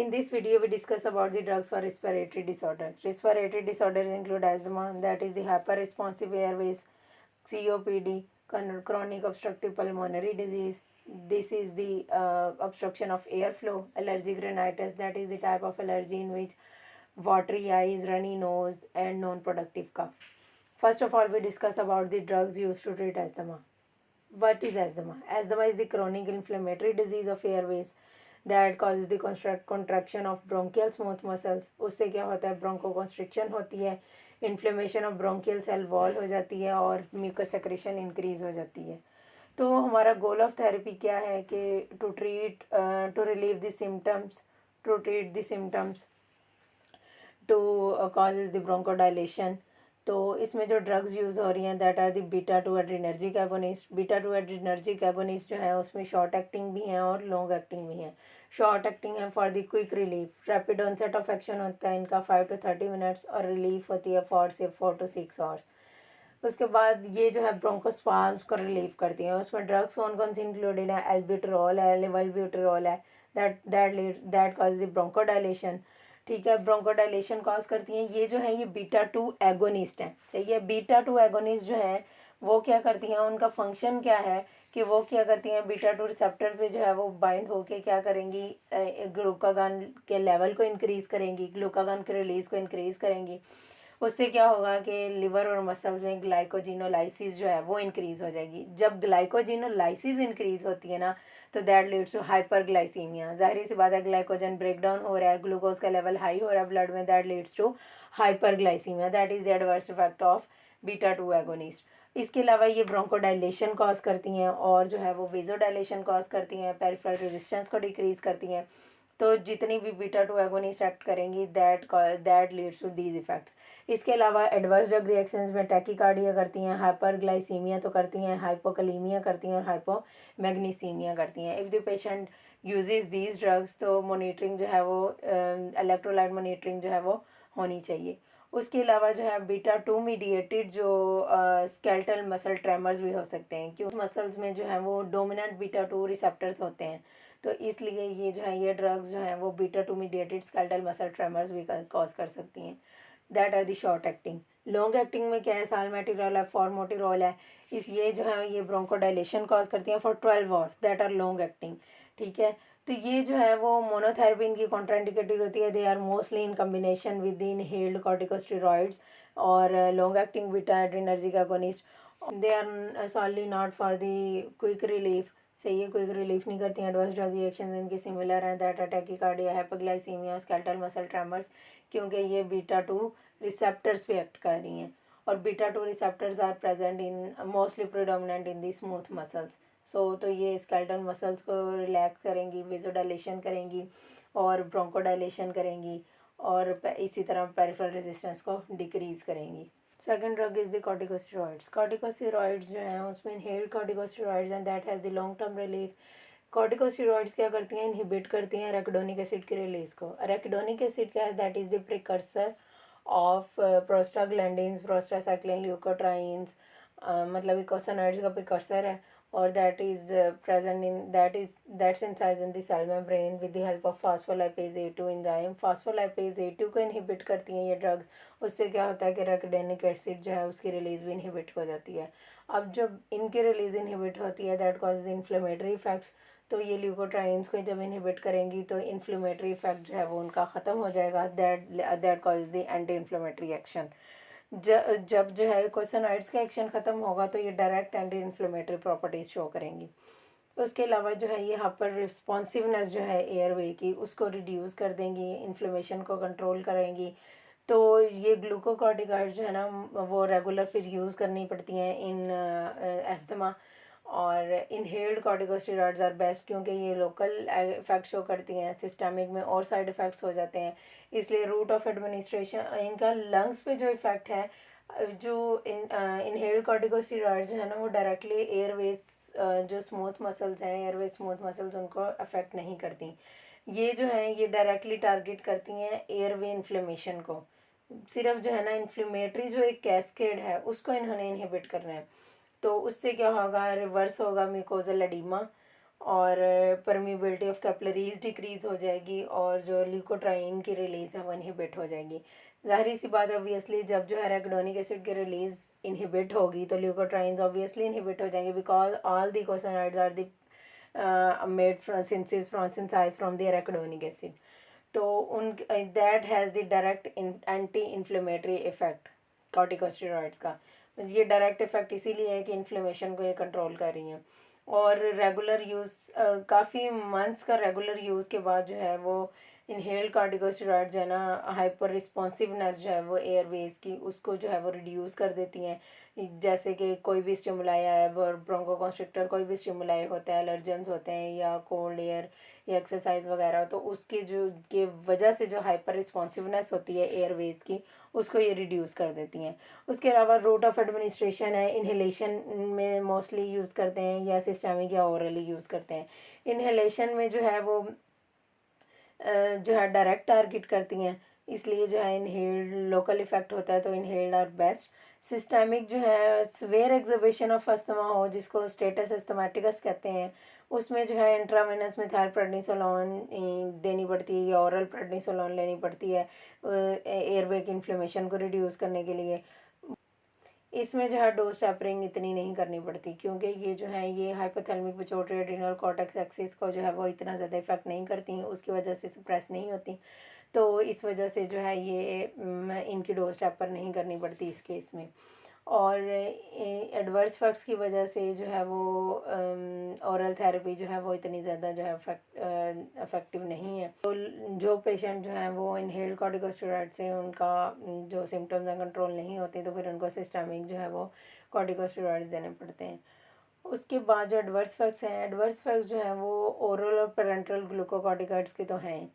In this video, we discuss about the drugs for respiratory disorders. Respiratory disorders include asthma, that is the hyperresponsive airways, COPD, chronic obstructive pulmonary disease. This is the obstruction of airflow, allergic rhinitis, that is the type of allergy in which watery eyes, runny nose, and non-productive cough. First of all, we discuss about the drugs used to treat asthma. What is asthma? Asthma is the chronic inflammatory disease of airways that causes the contraction of bronchial smooth muscles. उससे क्या होता है, bronchoconstriction होती है, inflammation of bronchial cell wall हो जाती है और म्यूकस सेक्रेशन इंक्रीज हो जाती है. तो हमारा गोल ऑफ थेरेपी क्या है कि to relieve the symptoms, to treat the symptoms, to causes the bronchodilation. तो इसमें जो ड्रग्स यूज़ हो रही हैं that are the beta two adrenergic agonist. Beta two adrenergic agonist जो है उसमें शॉर्ट एक्टिंग भी हैं और लॉन्ग एक्टिंग भी हैं. शॉर्ट एक्टिंग है for the quick relief, rapid onset of action होता है इनका 5 to 30 मिनट्स और रिलीफ होती है 4 to 6 आवर्स. उसके बाद ये जो है ब्रोंकोस्पाज्म को रिलीव करती हैं. उसमें ड्रग्स कौन कौन सी इंक्लूडेड है, एल्ब्यूटेरॉल है, लेवोल्ब्यूटेरॉल है, दैट कॉज द ब्रोंकोडाइलेशन. ठीक है, ब्रोंकोडाइलेशन कॉज करती हैं. ये जो है ये बीटा टू एगोनिस्ट हैं. सही है, बीटा टू एगोनिस्ट जो हैं वो क्या करती हैं, उनका फंक्शन क्या है कि वो क्या करती हैं, बीटा टू रिसेप्टर पे जो है वो बाइंड होके क्या करेंगी, ग्लूकागॉन के लेवल को इंक्रीज़ करेंगी, ग्लूकागॉन के रिलीज़ को इंक्रीज़ करेंगी. उससे क्या होगा कि लिवर और मसल्स में ग्लाइकोजिनोलाइसिस जो है वो इंक्रीज़ हो जाएगी. जब ग्लाइकोजिनोलाइसिस इंक्रीज़ होती है ना तो दैट लीड्स टू हाइपरग्लाइसीमिया. जाहिर सी बात है, ग्लाइकोजन ब्रेकडाउन हो रहा है, ग्लूकोज का लेवल हाई हो रहा है ब्लड में, that leads to hyperglycaemia. That is the adverse effect of beta two agonist. इसके अलावा ये ब्रोंकोडाइलेशन कॉज करती हैं और जो है वो वेजोडाइलेशन कॉज करती हैं, पेरिफेरल रेजिस्टेंस को डिक्रीज़ करती हैं. तो जितनी भी बीटा टू एगोनिस्ट एक्ट करेंगी that leads to these effects. इसके अलावा एडवर्स ड्रग रिएक्शंस में टैकीकार्डिया करती हैं, हाइपरग्लाइसीमिया तो करती हैं, हाइपोकलीमिया करती हैं और हाइपोमैग्नीसीमिया करती हैं. If the patient uses these drugs तो मॉनिटरिंग जो है वो इलेक्ट्रोलाइट मॉनिटरिंग जो है वो होनी चाहिए. उसके अलावा जो है बीटा टू मीडिएटेड जो स्केलेटल मसल ट्रेमर्स भी हो सकते हैं, क्योंकि मसल्स में जो है वो डोमिनेंट बीटा टू रिसेप्टर्स होते हैं. तो इसलिए ये जो है ये ड्रग्स जो हैं वो beta two mediated skeletal muscle tremors भी कॉज कर सकती हैं. That are the short acting. Long acting में क्या है, साल्मेटिरॉल है, फॉर्मोटिरॉल है. ये जो है ये ब्रोंकोडाइलेशन कॉज करती हैं for 12 hours. That are long acting. ठीक है, तो ये जो है वो मोनोथेरेपी इनकी कॉन्ट्राइंडिकेटेड होती है. They are mostly in combination with the inhaled corticosteroids और long acting beta adrenergic agonist. They are solely not for the quick relief. सही है, क्विक रिलीफ नहीं करती हैं. एडवर्स ड्रग रिएक्शन इनके सिमिलर हैं, that tachycardia, hypoglycaemia, skeletal muscle tremors, क्योंकि ये बीटा टू रिसेप्टर्स पे एक्ट कर रही हैं और beta two receptors are present in mostly predominant in the smooth muscles. तो ये स्केलेटल मसल्स को रिलैक्स करेंगी, वेजोडाइलेशन करेंगी और ब्रोंकोडाइलेशन करेंगी और इसी तरह पेरिफेरल रेजिस्टेंस को डिक्रीज़ करेंगी. Second drug is the corticosteroids. Corticosteroids जो हैं उसमें inhaled corticosteroids and that has the long term relief. Corticosteroids क्या करती हैं, इनहिबिट करती हैं एराकिडोनिक एसिड के रिलीज़ को. एराकिडोनिक एसिड क्या है, that is the precursor of prostaglandins, prostacyclin, leukotrienes, मतलब इकोसानॉइड्स का प्रिकर्सर है और that is present in that synthesise in the cell membrane with the help of phospholipase A2 enzyme. Phospholipase A2 को inhibit करती हैं ये ड्रग्स. उससे क्या होता है कि एराकिडोनिक एसिड जो है उसकी रिलीज़ भी इनहिबिट हो जाती है. अब जब इनकी रिलीज़ इनहिबिट होती है दैट कॉजेज इन्फ्लेमेटरी इफेक्ट्स. तो ये ल्यूकोट्राइन्स को जब इनहिबिट करेंगी तो इन्फ्लेमेटरी इफेक्ट जो है वो उनका ख़त्म हो जाएगा. That causes the anti inflammatory action. जब जो है कोसानॉइड्स का एक्शन ख़त्म होगा तो ये direct anti inflammatory properties show करेंगी. उसके अलावा जो है ये हाइपर रिस्पॉन्सिवनेस जो है एयरवे की उसको रिड्यूस कर देंगी, इन्फ्लेमेशन को कंट्रोल करेंगी. तो ये ग्लूकोकॉर्टिकॉइड जो है ना वो रेगुलर फिर यूज़ करनी पड़ती हैं इन एस्थमा. और इनहेल्ड कॉर्टिकोस्टेरॉइड्स आर बेस्ट क्योंकि ये लोकल इफेक्ट शो करती हैं, सिस्टमिक में और साइड इफ़ेक्ट्स हो जाते हैं. इसलिए रूट ऑफ एडमिनिस्ट्रेशन इनका लंग्स पे जो इफ़ेक्ट है, जो इनहेल्ड कॉर्टिकोस्टेरॉइड्स जो है ना वो डायरेक्टली एयरवेज जो स्मूथ मसल्स हैं, एयरवेज स्मूथ मसल्स उनको अफेक्ट नहीं करती. ये जो है ये डायरेक्टली टारगेट करती हैं एयरवे इन्फ्लेमेशन को. सिर्फ जो है ना इन्फ्लेमेटरी जो एक कैस्केड है उसको इन्होंने इनहिबिट करना है. तो उससे क्या होगा, रिवर्स होगा म्यूकोजल एडिमा और परमिबिलिटी ऑफ कैपिलरीज डिक्रीज़ हो जाएगी और जो ल्यूकोट्राइन की रिलीज़ है वो इनहिबिट हो जाएगी। ज़ाहिर सी बात है ऑब्वियसली जब जो है एराकिडोनिक एसिड की रिलीज़ इनहिबिट होगी तो ल्यूकोट्राइन्स ऑब्वियसली इनहिबिट हो जाएंगे because all the eicosanoids are the made synthesized from the arachidonic acid। तो उन that has the direct anti inflammatory effect corticosteroids का। ये डायरेक्ट इफेक्ट इसीलिए है कि इन्फ्लेमेशन को ये कंट्रोल कर रही हैं। और रेगुलर यूज़ काफ़ी मंथ्स का रेगुलर यूज़ के बाद जो है वो इनहेल्ड कॉर्टिकोस्टेरॉइड जो है ना हाइपर रिस्पॉन्सिवनेस जो है वो एयरवेज की उसको जो है वो रिड्यूस कर देती हैं। जैसे कि कोई भी स्टिमुलाई है ब्रोंकोकॉन्स्ट्रिक्टर कोई भी स्टिमुलाई होता है एलर्जेंस होते हैं या कोल्ड एयर या एक्सरसाइज वगैरह तो उसके जो के वजह से जो हाइपर रिस्पॉन्सिवनेस होती है एयरवेज की उसको ये रिड्यूस कर देती हैं। उसके अलावा रूट ऑफ एडमिनिस्ट्रेशन है इन्हेलेशन में मोस्टली यूज़ करते हैं या सिस्टमिक या ओरली यूज़ करते हैं। इन्हेलेशन में जो है वो जो है डायरेक्ट टारगेट करती हैं इसलिए जो है इनहेल्ड लोकल इफेक्ट होता है तो इनहेल्ड आर बेस्ट। सिस्टमिक जो है स्वेयर एग्जिबिशन ऑफ अस्थमा हो जिसको स्टेटस अस्थमेटिकस कहते हैं उसमें जो है इंट्रावेनस मिथाइलप्रेडनिसोलोन देनी पड़ती है या ओरल प्रेडनिसोलोन लेनी पड़ती है एयरवे की इन्फ्लेमेशन को रिड्यूस करने के लिए। इसमें जो है डोज टैपरिंग इतनी नहीं करनी पड़ती क्योंकि ये जो है ये hypothalamic pituitary adrenal cortex axis को जो है वो इतना ज़्यादा इफेक्ट नहीं करती उसकी वजह से सप्रेस नहीं होती तो इस वजह से जो है ये इनकी डोज टैपर नहीं करनी पड़ती इस केस में। और एडवर्स इफेक्ट्स की वजह से जो है वो औरल थेरेपी जो है वो इतनी ज़्यादा जो है इफेक्टिव नहीं है। तो जो पेशेंट जो है वो इनहेल्ड कॉर्टिकोस्टेरॉइड से उनका जो सिम्टम्स हैं कंट्रोल नहीं होते तो फिर उनको सिस्टमिक जो है वो कॉर्टिकोस्टेरॉइड्स देने पड़ते हैं। उसके बाद जो एडवर्स इफेक्ट्स हैं एडवर्स इफेक्ट्स जो हैं वो ओरल और पेरेंटल ग्लूकोकॉर्टिकॉइड्स के तो हैं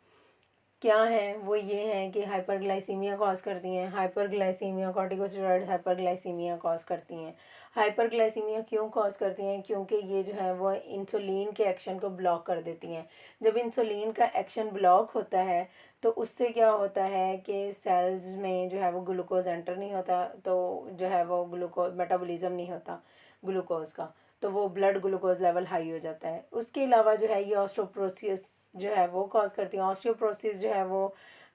क्या हैं वो ये हैं कि हाइपरग्लाइसीमिया कॉज करती हैं। हाइपरग्लाइसीमिया कॉर्टिकोस्टेरॉइड हाइपरग्लाइसीमिया कॉज करती हैं। हाइपरग्लाइसीमिया क्यों कॉज करती हैं क्योंकि ये जो है वो इंसुलिन के एक्शन को ब्लॉक कर देती हैं। जब इंसुलिन का एक्शन ब्लॉक होता है तो उससे क्या होता है कि सेल्स में जो है वो ग्लूकोज एंटर नहीं होता तो जो है वो ग्लूकोज मेटाबॉलिज्म नहीं होता ग्लूकोज का तो वो ब्लड ग्लूकोज लेवल हाई हो जाता है। उसके अलावा जो है ये ऑस्टियोपोरोसिस जो है वो कॉज करती है। ऑस्टियोपोरोसिस जो है वो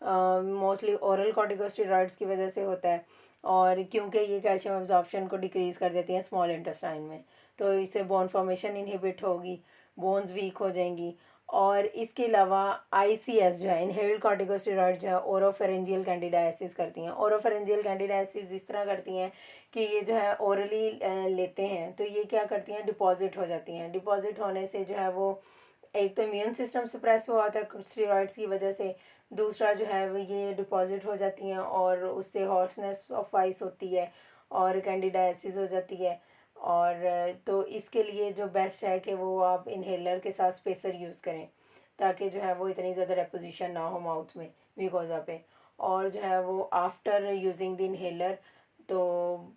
मोस्टली ओरल कॉर्टिकोस्टेरॉइड्स की वजह से होता है और क्योंकि ये कैल्शियम एब्जॉर्प्शन को डिक्रीज़ कर देती हैं स्मॉल इंटेस्टाइन में तो इससे बोन फॉर्मेशन इनहिबिट होगी बोन्स वीक हो जाएंगी। और इसके अलावा आईसीएस जो है इनहेल्ड कॉर्टिकोस्टेरॉइड जो है ओरोफेरेंजियल कैंडिडाइसिस करती हैं। ओरोफेरेंजियल कैंडिडाइसिस इस तरह करती हैं कि ये जो है ओरली लेते हैं तो ये क्या करती हैं डिपॉजिट हो जाती हैं। डिपॉजिट होने से जो है वो एक तो इम्यून सिस्टम सप्रेस हुआ था स्टेरॉइड्स की वजह से दूसरा जो है वो ये डिपॉजिट हो जाती हैं और उससे हॉर्सनेस ऑफ वॉइस होती है और कैंडिडाइसिस हो जाती है। और तो इसके लिए जो बेस्ट है कि वो आप इन्हेलर के साथ स्पेसर यूज़ करें ताकि जो है वो इतनी ज़्यादा रेपोजिशन ना हो माउथ में म्यूकोजा पे। और जो है वो आफ्टर यूजिंग द इन्हेलर तो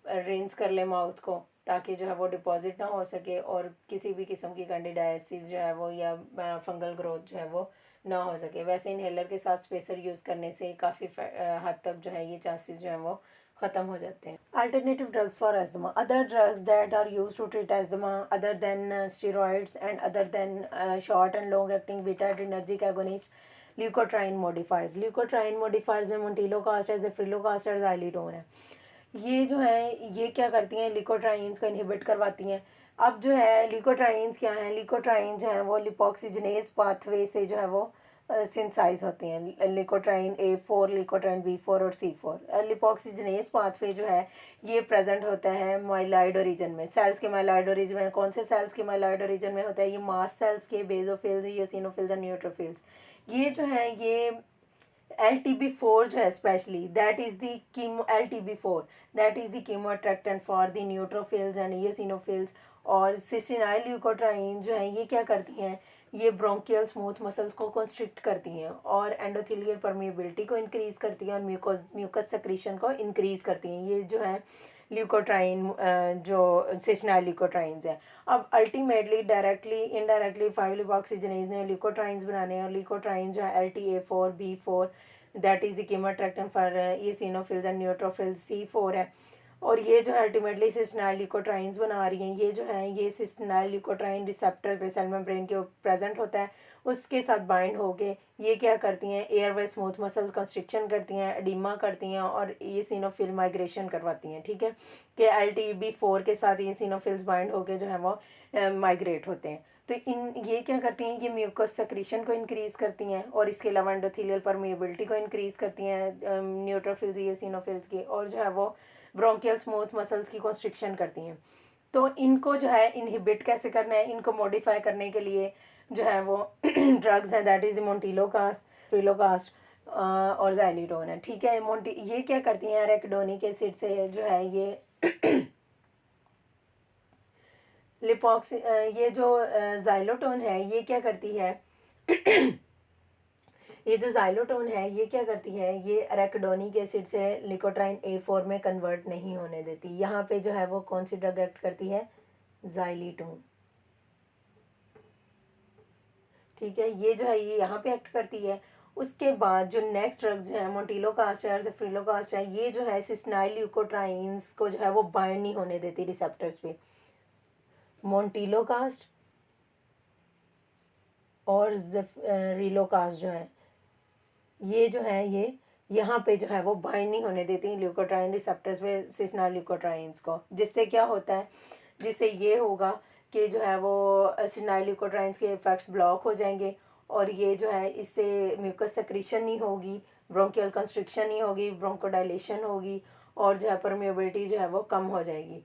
रिंस कर ले माउथ को ताकि जो है वो डिपॉजिट ना हो सके और किसी भी किस्म की कैंडिडाइसिस जो है वो या फंगल ग्रोथ जो है वो ना हो सके। वैसे इन्हेलर के साथ स्पेसर यूज़ करने से काफ़ी हद तक जो है ये चांसेस जो हैं वो ख़त्म हो जाते हैं। Alternative drugs for asthma other drugs that are use to treat asthma other than steroids and other than short and long acting beta adrenergic agonist leukotriene modifiers. Leukotriene modifiers में मोंटिलोकास्ट है ज़ेफ्रिलोकास्ट और ज़ाइलिडोन है। ये जो है ये क्या करती हैं लिकोट्राइन्स को इनहिबिट करवाती हैं। अब जो है लिकोट्राइन्स क्या हैं लिकोट्राइन जो है वो लिपोक्सिजनेस पाथवे से जो है वो सिंथेसाइज होती हैं। लिकोट्राइन A4 लिकोट्राइन B4 और C4 लिपोक्सिजनेस पाथवे जो है ये प्रेजेंट होता है माइलॉइड ओरिजिन में सेल्स के माइलॉइड ओरिजिन में। कौन से सेल्स के माइलॉइड ओरिजिन में होता है ये मास्ट सेल्स के बेजोफिल्स ईओसिनोफिल्स और न्यूट्रोफिल्स। ये जो है ये LTB4 जो है specially that is the chemo LTB4 that is the chemo attractant for the neutrophils and eosinophils. और सिस्टिनाइल ल्यूकोट्राइन जो है ये क्या करती हैं ये ब्रोंकियल स्मूथ मसल्स को कंस्ट्रिक्ट करती हैं और एंडोथेलियल परमिएबिलिटी को इंक्रीज़ करती हैं और म्यूकस सेक्रीशन को इंक्रीज़ करती हैं। ये जो है ल्यूकोट्राइन जो सिस्टिनाइल ल्यूकोट्राइन्स है। अब अल्टीमेटली डायरेक्टली इनडायरेक्टली 5 लिपोक्सिजनेज ने ल्यूकोट्राइन्स बनाने हैं और ल्यूकोट्राइन जो है LTA4 B4 that is the chemo attractant for eosinophils and neutrophils C4 है। और ये जो है अल्टीमेटली सिस्टनाइल ल्यूकोट्राइन्स बना रही हैं। ये जो है ये सिस्टनाइल ल्यूकोट्राइन रिसेप्टर पे सेल मेम्ब्रेन के प्रेजेंट होता है, उसके साथ बाइंड होके ये क्या करती हैं, एयरवे स्मूथ मसल्स कंस्ट्रिक्शन करती हैं, एडिमा करती हैं और ये सिनोफिल माइग्रेशन करवाती हैं। ठीक है, कि LTB4 के साथ ये सिनोफिल्स बाइंड होके जो है वो माइग्रेट होते हैं। तो ये क्या करती हैं, ये म्यूकस सेक्रीशन को इंक्रीज़ करती हैं और इसके अलावा एंडोथेलियल परमिएबिलिटी को इंक्रीज़ करती हैं न्यूट्रोफिल्स ये सिनोफिल्स की, और जो है वो ब्रोंकियल स्मूथ मसल्स की कंस्ट्रिक्शन करती हैं। तो इनको जो है इनहिबिट कैसे करना है, इनको मॉडिफाई करने के लिए जो है वो ड्रग्स हैं, दैट इज़ मोन्टिलोकास्ट, फ्रिलोकास्ट और ज़ाइलिडोन है। ठीक है, ये क्या करती हैं, एराकिडोनिक एसिड से जो है ये लिपॉक्स ये जो ज़ाइलोटोन है ये क्या करती है ये जो ज़ाइलोटोन है ये क्या करती है, ये एराकिडोनिक एसिड से लिकोट्राइन A4 में कन्वर्ट नहीं होने देती। यहाँ पे जो है वो कौन सी ड्रग एक्ट करती है, ज़ाइलिटोन। ठीक है, ये जो है ये यहाँ पे एक्ट करती है। उसके बाद जो नेक्स्ट ड्रग्स हैं मोन्टिलोकास्ट है और फ्रिलोकास्ट है, ये जो है सिस्टनाइल ल्यूकोट्राइन्स को जो है वो बाइंड नहीं होने देती रिसेप्टर्स पे। मोन्टिलोकास्ट और रिलोकास्ट जो है ये जो है ये यहाँ पे जो है वो बाइंड नहीं होने देती ल्यूकोट्राइन रिसेप्टर्स पे सिस्टनाइल ल्यूकोट्राइन्स को, जिससे क्या होता है, जिससे ये होगा कि जो है वो सिस्टनाइल ल्यूकोट्राइन्स के इफेक्ट्स ब्लॉक हो जाएंगे और ये जो है इससे म्यूकस सेक्रीशन नहीं होगी, ब्रोंकियल कंस्ट्रिक्शन नहीं होगी, ब्रोंकोडाइलेशन होगी और जो है परमिएबिलिटी जो है वो कम हो जाएगी।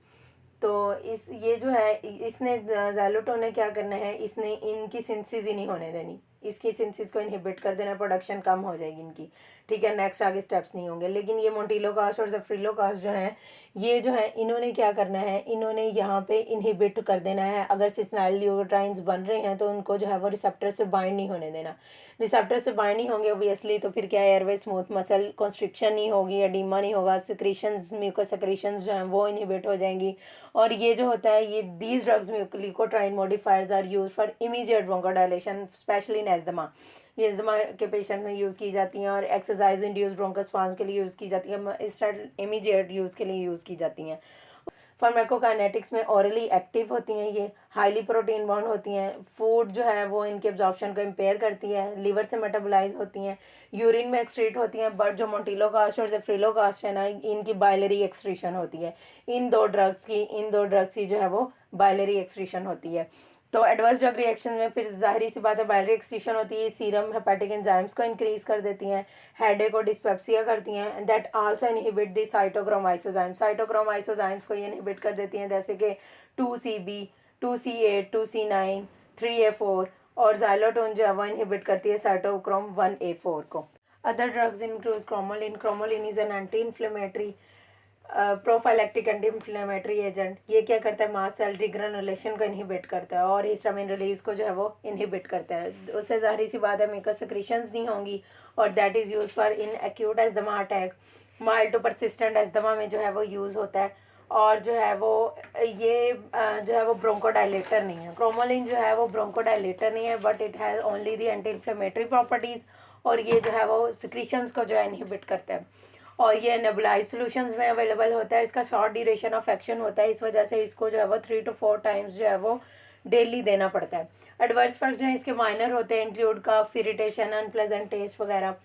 तो ये जो है इसने ज़ाइलोटोन ने क्या करना है, इसने इनकी सिंथेसिस ही नहीं होने देनी, इसकी सिंथेसिस को इनहिबिट कर देना, प्रोडक्शन कम हो जाएगी इनकी। ठीक है, नेक्स्ट आगे स्टेप्स नहीं होंगे। लेकिन ये मोन्टिलोकास्ट और ज़फ्रिलोकास्ट जो है ये जो है इन्होंने क्या करना है, इन्होंने यहाँ पे इनहिबिट कर देना है। अगर सिस्टनाइल ल्यूकोट्राइन्स बन रहे हैं तो उनको जो है वो रिसेप्टर से बाइंड नहीं होने देना। रिसेप्टर से बाइंड नहीं होंगे ऑब्वियसली, तो फिर क्या है, एयरवे स्मूथ मसल कॉन्स्ट्रिक्शन नहीं होगी, एडिमा नहीं होगा, सिक्रीशंस म्यूकस सेक्रीशंस जो हैं वो इनहिबिट हो जाएंगी। और ये जो होता है ये these drugs leukotriene modifiers are use for immediate bronchodilation specially in asthma. ये एस्थमा के पेशेंट में यूज़ की जाती हैं और एक्सरसाइज इंड्यूस ब्रोंकोस्पाज्म के लिए यूज़ की जाती है, इस इमीडिएट यूज़ के लिए यूज़ की जाती हैं। फार्माकोकाइनेटिक्स में ऑरली एक्टिव होती हैं, ये हाईली प्रोटीन बाउंड होती हैं, फूड जो है वो इनके एब्जॉर्प्शन को इम्पेयर करती है, लिवर से मेटाबोलाइज होती हैं, यूरिन में एक्सक्रीट होती हैं। बट जो मोन्टिलोकास्ट और ज़फ्रिलोकास्ट है ना, इनकी बाइलरी एक्सक्रीशन होती है। इन दो ड्रग्स की जो है वो बाइलरी एक्सक्रीशन होती है। तो एडवर्स ड्रग रिएक्शन में फिर जाहिर सी बात है बाइलरी एक्सक्रीशन होती है, सीरम हेपेटिक एंजाइम्स को इंक्रीज कर देती हैं, हेडेक और डिस्पेप्सिया करती हैं, that also inhibit the cytochrome isozyme, cytochrome isozymes को ये इनहिबिट कर देती हैं, जैसे कि 2CB, 2C8, 2C9, 3A4 और ज़ाइलोटोन जो है वो इनहिबिट करती है साइटोक्रोम 1A4 को। Other drugs include cromolyn. Cromolyn is an anti inflammatory prophylactic anti inflammatory agent. ये क्या करता है, मास्ट सेल डिग्रेनुलेशन को इनहिबिट करता है और हिस्टामिन रिलीज को जो है वो इनहिबिट करता है। उससे जाहिर सी बात है म्यूकस सेक्रीशंस नहीं होंगी और that is use for in acute asthma attack, mild to persistent asthma में जो है वो यूज़ होता है। और जो है वो ये जो है वो ब्रोंकोडाइलेटर नहीं है। क्रोमोलिन जो है वो ब्रोंकोडाइलेटर नहीं है, but it has only the anti inflammatory properties और ये जो है वो सिक्रीशंस को जो है इनहिबिट करता है और ये नेबुलाइज सॉल्यूशंस में अवेलेबल होता है। इसका शॉर्ट ड्यूरेशन ऑफ एक्शन होता है, इस वजह से इसको जो है वो 3 to 4 टाइम्स जो है वो डेली देना पड़ता है। एडवर्स इफेक्ट जो है इसके माइनर होते हैं, इंक्लूड कफ, इरिटेशन, अनप्लेजेंट टेस्ट वगैरह।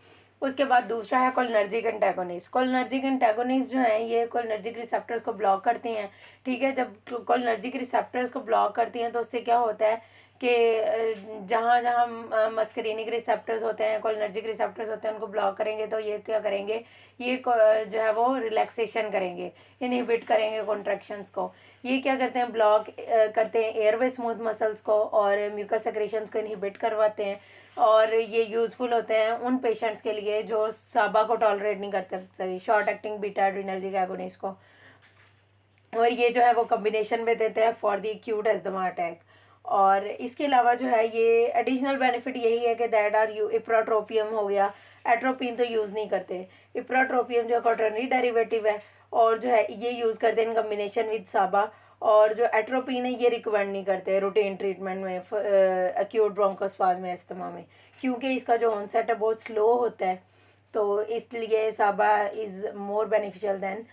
उसके बाद दूसरा है कोलिनर्जिक एंटागोनिस्ट। कोलिनर्जिक एंटागोनिस्ट जो है ये कोलिनर्जिक रिसेप्टर्स को ब्लॉक करती हैं। ठीक है, जब कोलिनर्जिक रिसेप्टर्स को ब्लॉक करती हैं तो उससे क्या होता है कि जहाँ जहाँ मस्करीनिक रिसेप्टर्स होते हैं, कोलिनर्जिक रिसेप्टर्स होते हैं, उनको ब्लॉक करेंगे तो ये क्या करेंगे, ये जो है वो रिलैक्सेशन करेंगे, इनहिबिट करेंगे कॉन्ट्रैक्शंस को। ये क्या करते हैं, ब्लॉक करते हैं एयरवे स्मूथ मसल्स को और म्यूकस सेक्रेशंस को इनहिबिट करवाते हैं। और ये यूज़फुल होते हैं उन पेशेंट्स के लिए जो साबा को टॉलरेट नहीं कर सकते, short acting beta adrenergic agonist को। और ये जो है वो कम्बिनेशन में देते हैं for the acute asthma attack. और इसके अलावा जो है ये एडिशनल बेनिफिट यही है कि दैट आर यू इप्राट्रोपियम हो गया, एट्रोपिन तो यूज़ नहीं करते। इप्राट्रोपियम जो क्वाटरनरी डेरिवेटिव है और जो है ये यूज़ करते हैं इन कम्बिनेशन विद साबा। और जो एट्रोपिन है ये रिकमेंड नहीं करते रूटीन ट्रीटमेंट में एक्यूट ब्रोंकोस्पाज्म में अस्थमा में, क्योंकि इसका जो ऑनसेट है बहुत स्लो होता है। तो इसलिए साबा इज़ मोर बेनिफिशियल दैन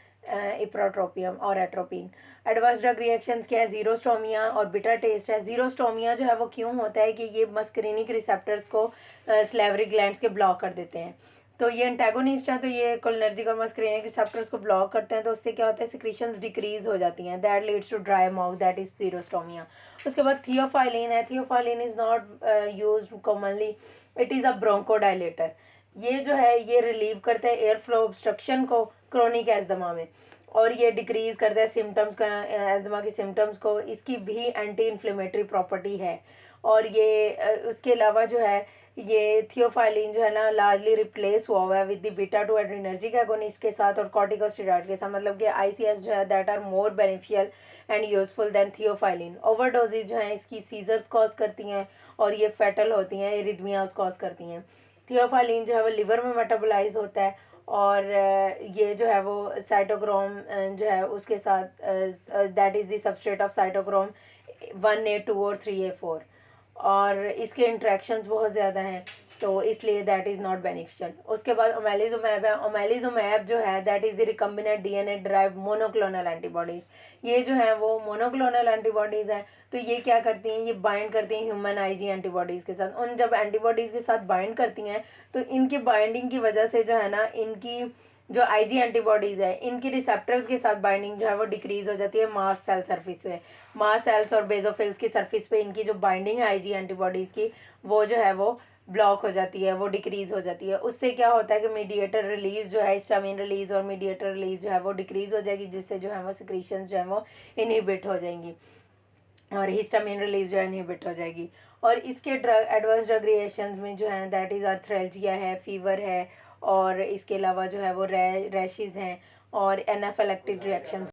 इप्रोट्रोपियम और एट्रोपिन। एडवर्स ड्रग रिएक्शंस क्या है, जीरोस्टोमिया और बिटर टेस्ट है। जीरोस्टोमिया जो है वो क्यों होता है कि ये मस्करीनिक रिसेप्टर्स को स्लेवरी ग्लैंड्स के ब्लॉक कर देते हैं। तो ये एंटागोनिस्ट हैं, तो ये कोलिनर्जिक और मस्करीनिक रिसेप्टर्स को ब्लॉक करते हैं, तो उससे क्या होता है, सिक्रीशंस डिक्रीज हो जाती हैं, that leads to dry mouth, that is xerostomia. उसके बाद थियोफाइलिन है। Theophylline is not used commonly, it is a bronchodilator. ये जो है ये रिलीव करता है एयर फ्लो ऑब्स्ट्रक्शन को क्रोनिक एस्थमा में, और ये डिक्रीज करता है सिम्टम्स का, एस्थमा के सिम्टम्स को। इसकी भी एंटी इन्फ्लेमेटरी प्रॉपर्टी है। और ये उसके अलावा जो है ये थियोफाइलिन जो है ना लार्जली रिप्लेस हुआ है with the beta two adrenergic agonist के साथ और कॉर्टिकोस्टेरॉइड के साथ, मतलब कि आईसीएस जो है that are more beneficial and useful than theophylline. Overdoses जो है इसकी सीजर्स कॉज करती हैं और ये फेटल होती हैं, एरिथमियाज कॉज करती हैं। थियोफाइलिन जो है वो लिवर में मेटाबोलाइज होता है, और ये जो है वो साइटोक्रोम जो है उसके साथ that is the substrate of cytochrome 1A2 और 3A4, और इसके इंट्रैक्शंस बहुत ज़्यादा हैं, तो इसलिए दैट इज़ नॉट बेनिफिशियल। उसके बाद ओमेलिजुमैब है। ओमेलिजुमैब जो है that is the recombinant DNA drive monoclonal antibodies. ये जो है वो मोनोक्लोनल एंटीबॉडीज़ हैं, तो ये क्या करती हैं, ये बाइंड करती हैं ह्यूमन आईजी एंटीबॉडीज़ के साथ। उन जब एंटीबॉडीज़ के साथ बाइंड करती हैं तो इनकी बाइंडिंग की वजह से जो है ना इनकी जो आईजी एंटीबॉडीज़ है इनकी रिसेप्टर्स के साथ बाइंडिंग जो है वो डिक्रीज़ हो जाती है मास्ट सेल सर्फिस पे। मास्ट सेल्स और बेजोफिल्स की सर्फिस पे इनकी जो बाइंडिंग है आईजी एंटीबॉडीज़ की वो जो है वो ब्लॉक हो जाती है, वो डिक्रीज़ हो जाती है। उससे क्या होता है कि मीडिएटर रिलीज़ जो है, हिस्टामिन रिलीज़ और मीडिएटर रिलीज़ जो है वो डिक्रीज़ हो जाएगी, जिससे जो है वो सिक्रीशंस जो है वो इनहिबिट हो जाएंगी और हिस्टामिन रिलीज जो है इनहिबिट हो जाएगी। और इसके ड्रग एडवर्स ड्रग रिएक्शंस में जो है दैट इज़ आर्थ्रेल्जिया है, फीवर है, और इसके अलावा जो है वो रैशेज़ हैं और एनाफिलैक्टिक रिएक्शंस